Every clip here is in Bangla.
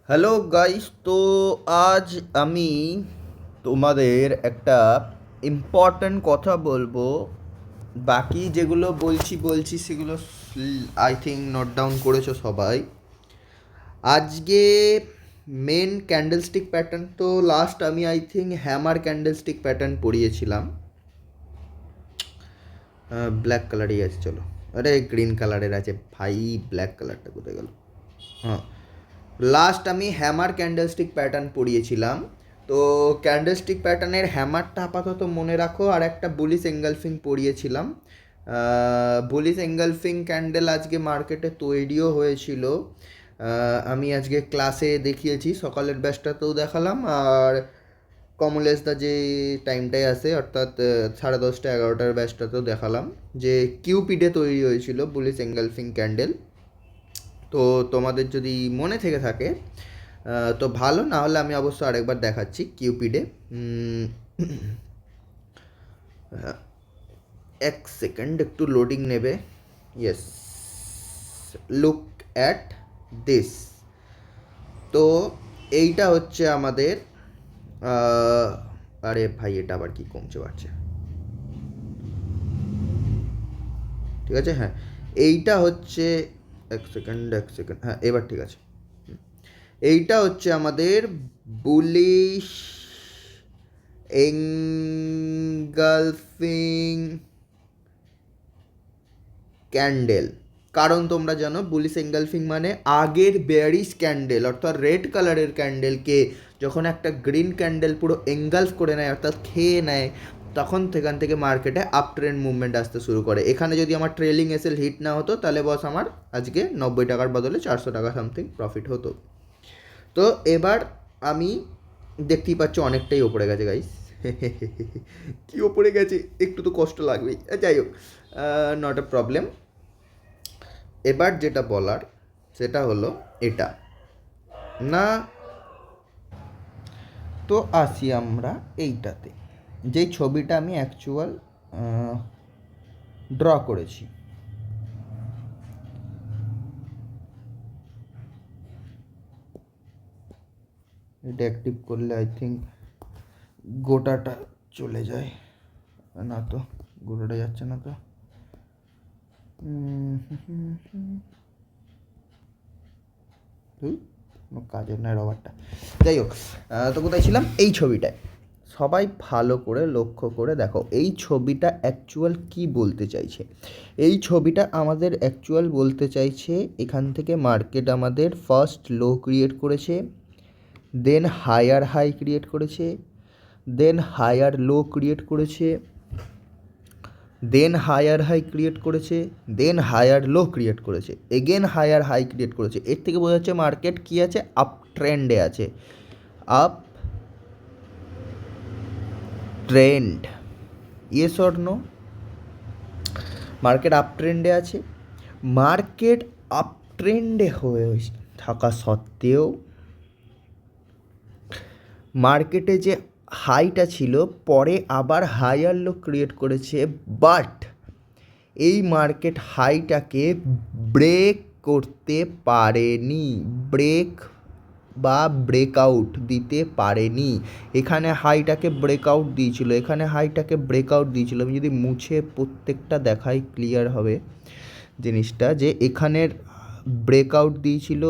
হ্যালো গাইস, তো আজ আমি তোমাদের একটা ইম্পর্ট্যান্ট কথা বলবো। বাকি যেগুলো বলছি সেগুলো আই থিঙ্ক নোট ডাউন করেছো সবাই। আজকে মেন ক্যান্ডেলস্টিক প্যাটার্ন তো লাস্ট আমি I think hammer candlestick pattern পড়িয়েছিলাম। ব্ল্যাক কালারই আছে, চলো। আরে গ্রিন কালারের আছে ভাই, ব্ল্যাক কালারটা কোথায় গেল? হ্যাঁ, লাস্ট আমি হ্যামার ক্যান্ডেলস্টিক প্যাটার্ন পড়িয়েছিলাম। তো ক্যান্ডেলস্টিক প্যাটার্নের হ্যামারটা আপাতত মনে রাখো, আর একটা বুলিশ এঙ্গালফিং পড়িয়েছিলাম। বুলিশ এঙ্গালফিং ক্যান্ডেল আজকে মার্কেটে তৈরিও হয়েছিল। আমি আজকে ক্লাসে দেখিয়েছি, সকালের ব্যাচটাতেও দেখালাম, আর কমলেশদা যে টাইমটায় আসে অর্থাৎ 10:30 11টার ব্যাচটাতেও দেখালাম যে কিউপিডে তৈরি হয়েছিল বুলিশ এঙ্গালফিং ক্যান্ডেল। তো তোমাদের যদি মনে থেকে থাকে তো ভালো, না হলে আমি অবশ্য আরেকবার দেখাচ্ছি কিউপিডে। এক সেকেন্ড একটু লোডিং নেবে। Yes, look at this. তো এইটা হচ্ছে আমাদের আরে ভাই, এটা আবার কি কমছে বাড়ছে? ঠিক আছে, হ্যাঁ, এইটা হচ্ছে, এক সেকেন্ড, হ্যাঁ এবার ঠিক আছে। এইটা হচ্ছে আমাদের বুলিশ এঙ্গালফিং ক্যান্ডেল। কারণ তোমরা জানো বুলিশ এঙ্গালফিং মানে আগের বেয়ারিশ ক্যান্ডেল অর্থাৎ রেড কালারের ক্যান্ডেলকে যখন একটা গ্রিন ক্যান্ডেল পুরো এঙ্গালফ করে নেয় অর্থাৎ খেয়ে নেয়, তখন সেখান থেকে মার্কেটে আপ ট্রেন্ড মুভমেন্ট আসতে শুরু করে। এখানে যদি আমার ট্রেলিং এসএল হিট না হতো তাহলে বস আমার আজকে 90 টাকার বদলে 400 টাকা সামথিং প্রফিট হতো। তো এবার আমি দেখতেই পাচ্ছ অনেকটাই ওপরে গেছে গাইস। কি ওপরে গেছে, একটু তো কষ্ট লাগবেই, যাই হোক, নট এ প্রবলেম। এবার যেটা বলার সেটা হলো এটা না। তো আসি আমরা এইটাতে, যেই ছবিটা আমি অ্যাকচুয়াল ড্র করেছি। এটা অ্যাক্টিভ করলে আই থিঙ্ক গোটাটা চলে যায়। না তো, গোটাটা যাচ্ছে না তো। কোনো কাজের নয় রবারটা। যাই হোক, তো কোথায় ছিলাম? এই ছবিটায় সবাই ভালো করে লক্ষ্য করে দেখো, এই ছবিটা অ্যাকচুয়াল কি বলতে চাইছে। এই ছবিটা আমাদের অ্যাকচুয়াল বলতে চাইছে এখান থেকে মার্কেট আমাদের ফার্স্ট লো ক্রিয়েট করেছে, দেন হায়ার হাই ক্রিয়েট করেছে, দেন হায়ার লো ক্রিয়েট করেছে, দেন হায়ার হাই ক্রিয়েট করেছে, দেন হায়ার লো ক্রিয়েট করেছে, এগেন হায়ার হাই ক্রিয়েট করেছে। এর থেকে বোঝা যাচ্ছে মার্কেট কী আছে, আপ ট্রেন্ডে আছে। Up trend, yes or no? Market up ট্রেন্ডে আছে। মার্কেট আপ ট্রেন্ডে হয়ে থাকা সত্ত্বেও মার্কেটে যে হাইটা ছিল পরে আবার হায়ার লো ক্রিয়েট করেছে, বাট এই মার্কেট হাইটাকে ব্রেক করতে পারেনি, ব্রেক বা ব্রেকআউট দিতে পারেনি। এখানে হাইটাকে ব্রেকআউট দিয়েছিল, এখানে হাইটাকে ব্রেকআউট দিয়েছিল। আমি যদি মুছে প্রত্যেকটা দেখাই ক্লিয়ার হবে জিনিসটা, যে এখানের ব্রেকআউট দিয়েছিল,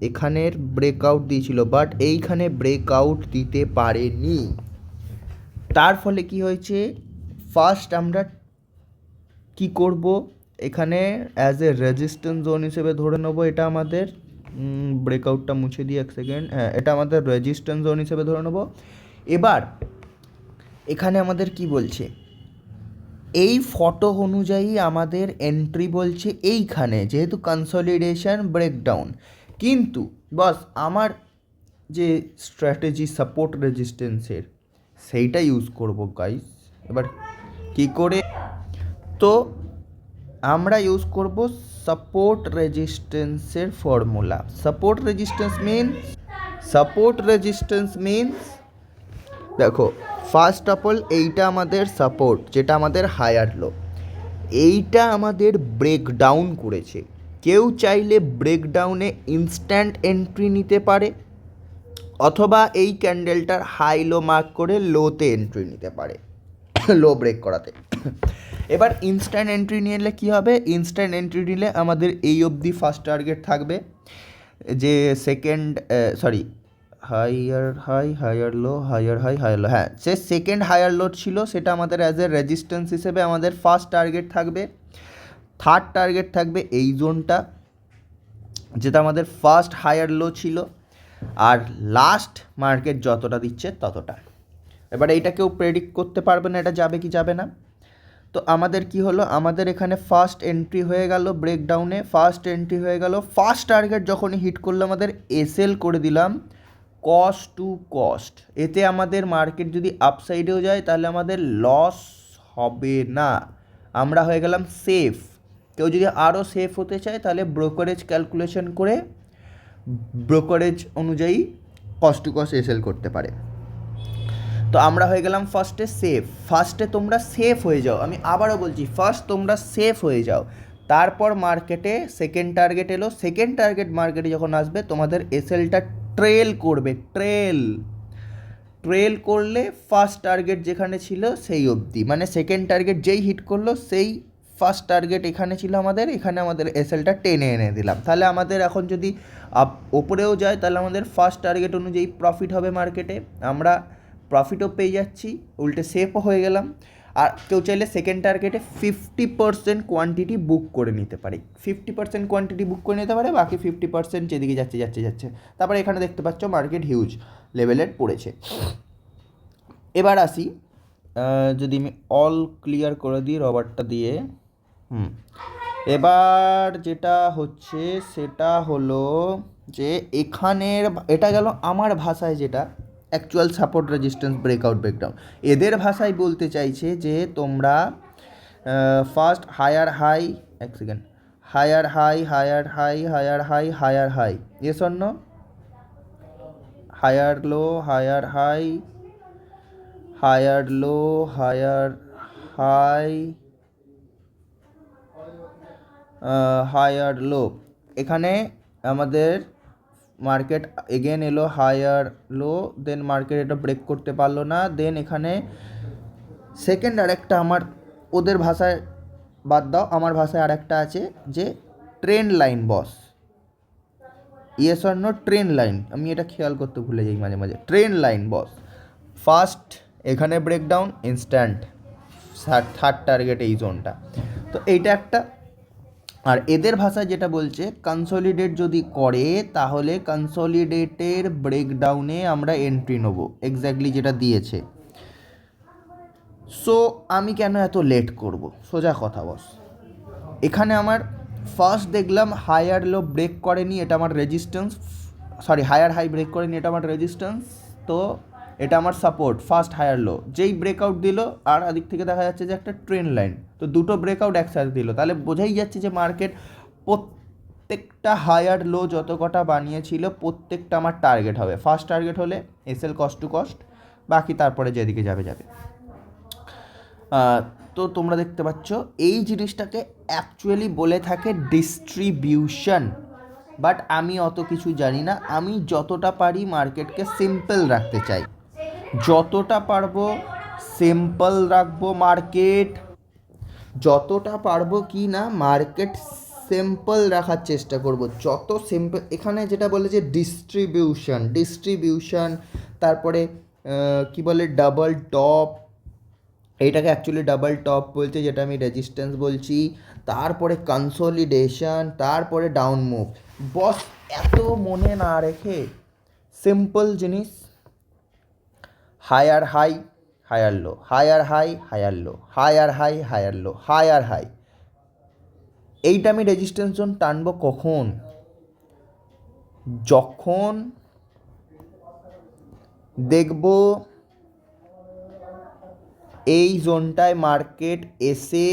এখানের ব্রেকআউট দিয়েছিল, বাট এইখানে ব্রেকআউট দিতে পারেনি। তার ফলে কি হয়েছে, ফার্স্ট আমরা কি করব, এখানে অ্যাজ এ রেজিস্ট্যান্স জোন হিসেবে ধরে নেবো। এটা আমাদের ব্রেকআউটটা মুছে দিই এক সেকেন্ড, হ্যাঁ এটা আমাদের রেজিস্ট্যান্স জোন হিসেবে ধরে নেবো। এবার এখানে আমাদের কি বলছে, এই ফটো অনুযায়ী আমাদের এন্ট্রি বলছে এইখানে, যেহেতু কনসলিডেশন ব্রেকডাউন। কিন্তু বস আমার যে স্ট্র্যাটেজি সাপোর্ট রেজিস্ট্যান্সের সেইটা ইউজ করব গাইস। এবার কি করে, তো আমরা ইউজ করব সাপোর্ট রেজিস্ট্যান্সের ফর্মুলা। সাপোর্ট রেজিস্ট্যান্স মিনস দেখো, ফার্স্ট অফ অল এইটা আমাদের সাপোর্ট, যেটা আমাদের হায়ার লো, এইটা আমাদের ব্রেকডাউন করেছে। কেউ চাইলে ব্রেকডাউনে ইনস্ট্যান্ট এন্ট্রি নিতে পারে, অথবা এই ক্যান্ডেলটার হাই লো মার্ক করে লোতে এন্ট্রি নিতে পারে লো ব্রেক করাতে। এবার ইনস্ট্যান্ট এন্ট্রি নিলে কী হবে, ইনস্ট্যান্ট এন্ট্রি নিলে আমাদের এই অবধি ফার্স্ট টার্গেট থাকবে, যে সেকেন্ড হাইয়ার হাই হাইয়ার লো হাইয়ার হাই হাইয়ার লো, হ্যাঁ সে সেকেন্ড হাইয়ার লো ছিল, সেটা আমাদের অ্যাজ এ রেজিস্ট্যান্স হিসেবে আমাদের ফার্স্ট টার্গেট থাকবে। থার্ড টার্গেট থাকবে এই জোনটা, যেটা আমাদের ফার্স্ট হাইয়ার লো ছিল, আর লাস্ট মার্কেট যতটা দিচ্ছে ততটা। এবার এইটা কেউ প্রেডিক্ট করতে পারবে না এটা যাবে কি যাবে না। তো আমাদের কি হলো, আমাদের এখানে ফার্স্ট এন্ট্রি হয়ে গেল ব্রেকডাউনে, ফার্স্ট এন্ট্রি হয়ে গেল, ফার্স্ট টার্গেট যখনই হিট করলো আমাদের এসএল করে দিলাম কস্ট টু কস্ট। এতে আমাদের মার্কেট যদি আপসাইডেও যায় তাহলে আমাদের লস হবে না, আমরা হয়ে গেলাম সেফ। কেউ যদি আরও সেফ হতে চায় তাহলে ব্রোকারেজ ক্যালকুলেশন করে ব্রোকারেজ অনুযায়ী কস্ট টু কস্ট এসএল করতে পারে। তো আমরা হয়ে গেলাম ফার্স্টে সেফ। ফার্স্টে তোমরা সেফ হয়ে যাও, আমি আবারও বলছি ফার্স্ট তোমরা সেফ হয়ে যাও, তারপর মার্কেটে সেকেন্ড টার্গেট এলো, সেকেন্ড টার্গেট মার্কেটে যখন আসবে তোমাদের এসএলটা ট্রেল করবে, ট্রেল করলে ফার্স্ট টার্গেট যেখানে ছিল সেই অবধি, মানে সেকেন্ড টার্গেট যেই হিট করলো সেই ফার্স্ট টার্গেট এখানে ছিল আমাদের, এখানে আমাদের এসএলটা টেনে এনে দিলাম। তাহলে আমাদের এখন যদি ওপরেও যায় তাহলে আমাদের ফার্স্ট টার্গেট অনুযায়ী প্রফিট হবে মার্কেটে, আমরা প্রফিটও পেয়ে যাচ্ছি, উল্টে সেফও হয়ে গেলাম। আর কেউ চাইলে সেকেন্ড টার্গেটে 50% কোয়ান্টিটি বুক করে নিতে পারে, 50% কোয়ান্টিটি বুক করে নিতে পারে, বাকি 50% যেদিকে যাচ্ছে। তারপরে এখানে দেখতে পাচ্ছ মার্কেট হিউজ লেভেলের পড়েছে। এবার আসি, যদি আমি অল ক্লিয়ার করে দিই রবারটা দিয়ে, এবার যেটা হচ্ছে সেটা হলো যে এখানের, এটা গেল আমার ভাষায় যেটা actual support resistance breakout breakdown, এদের ভাষায় বলতে চাইছে যে তোমরা ফার্স্ট হায়ার হাই, এক second, higher high higher high higher high higher high, yes or no, higher low higher high higher low higher high higher low, এখানে আমাদের মার্কেট এগেন এলো হায়ার লো, দেন মার্কেট এটা ব্রেক করতে পারলো না, দেন এখানে সেকেন্ড আরেকটা, আমার ওদের ভাষায় বাদ দাও, আমার ভাষায় আরেকটা আছে যে trend line boss, yes or no, trend line, আমি এটা খেয়াল করতে ভুলে যাই মাঝে মাঝে, ট্রেন্ড লাইন বস। ফার্স্ট এখানে ব্রেকডাউন, ইনস্ট্যান্ট থার্ড টার্গেট এই জোনটা, তো এইটা একটা। আর এদের ভাষায় যেটা বলছে কনসলিডেট যদি করে তাহলে কনসলিডেটের ব্রেকডাউনে আমরা এন্ট্রি নেবো, এক্স্যাক্টলি যেটা দিয়েছে। সো আমি কেন এত লেট করব, সোজা কথা বস, এখানে আমার ফার্স্ট দেখলাম হায়ার লো ব্রেক করেনি, এটা আমার রেজিস্ট্যান্স, হায়ার হাই ব্রেক করেনি, এটা আমার রেজিস্ট্যান্স, তো এটা আমার সাপোর্ট ফার্স্ট হায়ার লো, যেই ব্রেকআউট দিল আর এদিক থেকে দেখা যাচ্ছে যে একটা ট্রেন্ড লাইন, তো দুটো ব্রেকআউট একসাথে দিল, তাহলে বোঝাই যাচ্ছে যে মার্কেট প্রত্যেকটা হায়ার লো যত কটা বানিয়েছিল প্রত্যেকটা আমার টার্গেট হবে, ফার্স্ট টার্গেট হলে এসএল কস্ট টু কস্ট, বাকি তারপরে যেদিকে যাবে। তো তোমরা দেখতে পাচ্ছ এই জিনিসটাকে অ্যাকচুয়ালি বলে থাকে ডিস্ট্রিবিউশন, বাট আমি অত কিছু জানি না, আমি যতটা পারি মার্কেটকে সিম্পল রাখতে চাই, যতটা পারবো সিম্পল রাখবো মার্কেট, যতটা পারবো কি না মার্কেট সিম্পল রাখার চেষ্টা করব, যত সিম্পল। এখানে যেটা বলে যে ডিস্ট্রিবিউশন, তারপরে কি বলে ডাবল টপ, এইটাকে অ্যাকচুয়ালি ডাবল টপ বলছে, যেটা আমি রেজিস্ট্যান্স বলছি, তারপরে কনসলিডেশন, তারপরে ডাউন মুভ। বস এত মনে না রেখে সিম্পল জিনিস, higher high higher low, higher high higher low, higher high higher low, higher high, এইটা আমি রেজিস্ট্যান্স জোন টানবো কখন, যখন দেখবো এই জোনটায় মার্কেট এসে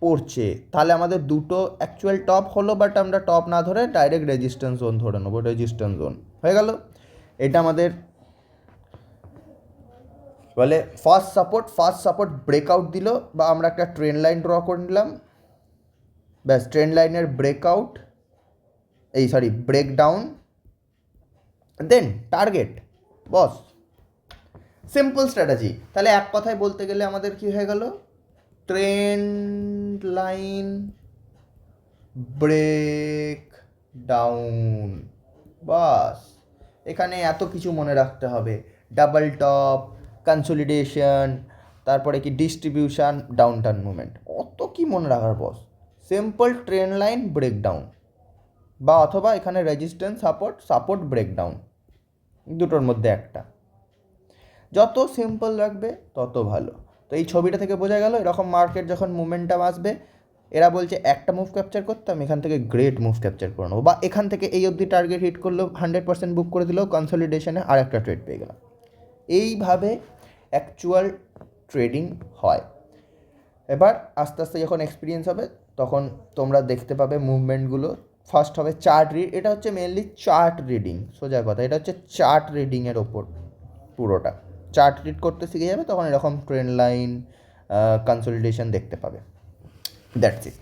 পড়ছে, তাহলে আমাদের দুটো অ্যাকচুয়াল টপ হলো, বাট আমরা টপ না ধরে ডাইরেক্ট রেজিস্ট্যান্স জোন ধরে নেবো, রেজিস্ট্যান্স জোন হয়ে গেল। এটা আমাদের বলে ফার্স্ট সাপোর্ট ব্রেকআউট দিল, বা আমরা একটা ট্রেন্ড লাইন ড্র করে নিলাম, ব্যাস ট্রেন্ড লাইনের breakout, breakdown, then target, boss. Simple strategy. তাহলে এক কথায় বলতে গেলে আমাদের কি হয়ে গেল, ট্রেন্ড লাইন ব্রেক ডাউন, বাস। এখানে এত কিছু মনে রাখতে হবে, ডাবল টপ, কনসলিডেশন, তারপরে কি ডিস্ট্রিবিউশন, ডাউন টার্ন মুভমেন্ট, অত কি মনে রাখার বস। সিম্পল ট্রেন্ড লাইন ব্রেকডাউন, বা অথবা এখানে রেজিস্ট্যান্স সাপোর্ট, সাপোর্ট ব্রেকডাউন, দুটোর মধ্যে একটা। যত সিম্পল রাখবে তত ভালো। তো এই ছবিটা থেকে বোঝা গেল এরকম মার্কেট যখন মোমেন্টাম আসবে, এরা বলছে একটা মুভ ক্যাপচার করতে, আমি এখান থেকে গ্রেট মুভ ক্যাপচার করে নেবো, বা এখান থেকে এই অবধি টার্গেট হিট করলেও 100% বুক করে দিলেও কনসলিডেশনে আর একটা ট্রেড পেয়ে গেলাম। এইভাবে অ্যাকচুয়াল ট্রেডিং হয়। এবার আস্তে আস্তে যখন এক্সপিরিয়েন্স হবে তখন তোমরা দেখতে পাবে মুভমেন্টগুলো। ফার্স্ট হবে চার্ট রিড, এটা হচ্ছে মেনলি চার্ট রিডিং, সোজা কথা, এটা হচ্ছে চার্ট রিডিংয়ের ওপর পুরোটা। চার্ট রিড করতে শিখে যাবে তখন এরকম ট্রেন্ড লাইন, কনসলিডেশন দেখতে পাবে। That's it.